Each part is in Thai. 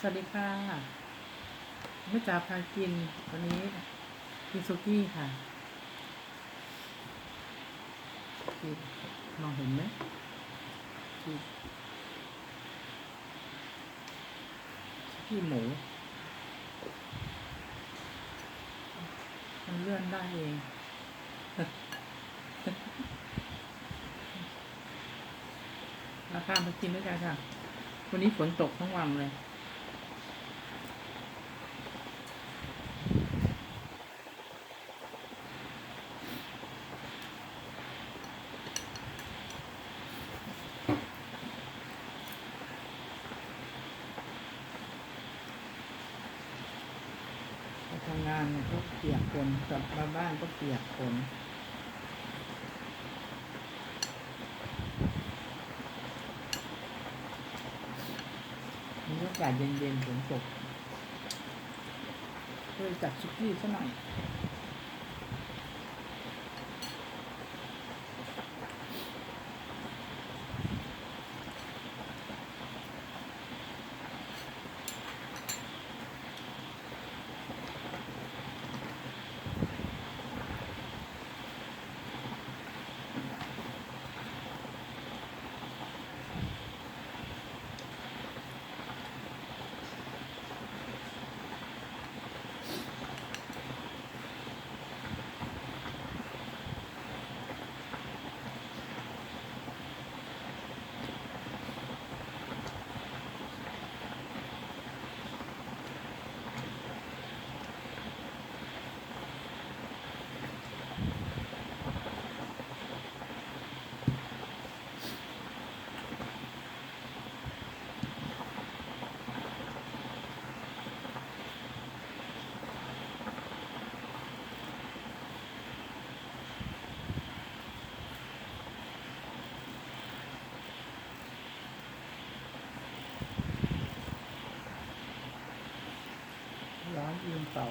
สวัสดีค่ะแม่จ๋าพากินวันนี้กินซุกี้ค่ะกินมองเห็นไหมกินซุกี้หมูมันเลื่อนได้เองราคามากินด้วยกันค่ะวันนี้ฝนตกทั้งวันเลยไปทำงานก็เปียกฝนกลับมาบ้านก็เปียกฝนมีอากาศเย็นๆฝนตกก็เลยจัดซุกี้ซะหน่อยร้อนลืมเป่า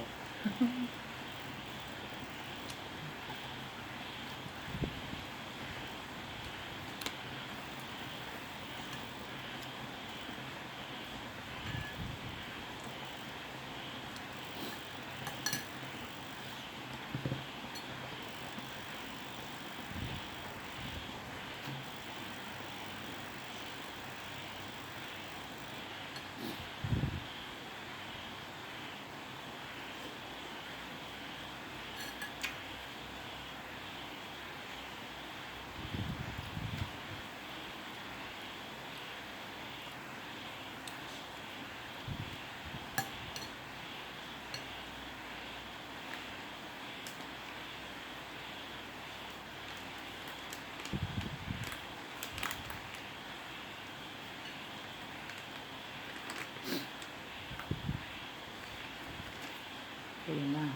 เป็นมาก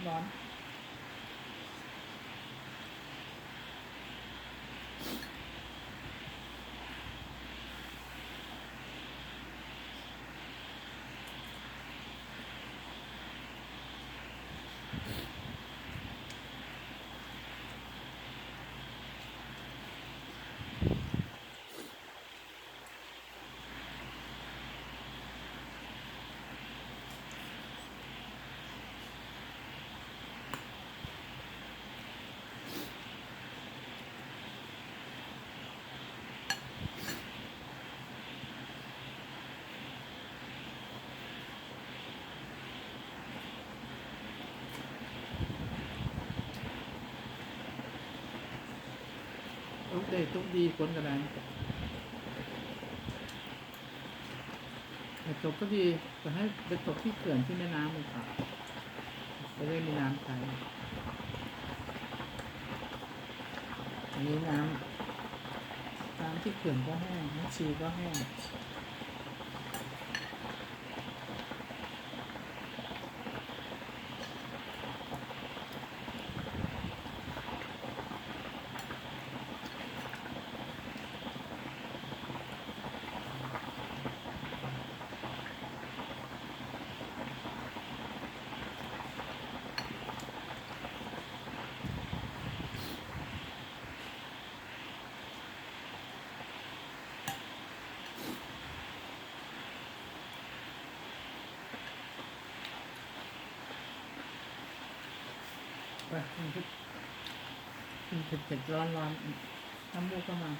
ร้อน ตกได้ตกดีฝนก็ได้แต่ตกก็ดีแต่ให้ไปตกที่เขื่อนที่แม่น้ำเลยค่ะจะได้มีน้ำใช้ อันนี้น้ำที่เขื่อนก็แห้งน้ำชีก็แห้งไปมันเผ็ดร้อนน้ำมูกก็มา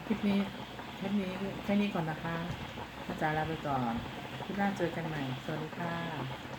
คลิปนี้แค่นี้ก่อนนะคะอาจารย์ลาไปก่อนคลิปหน้าเจอกันใหม่สวัสดีค่ะ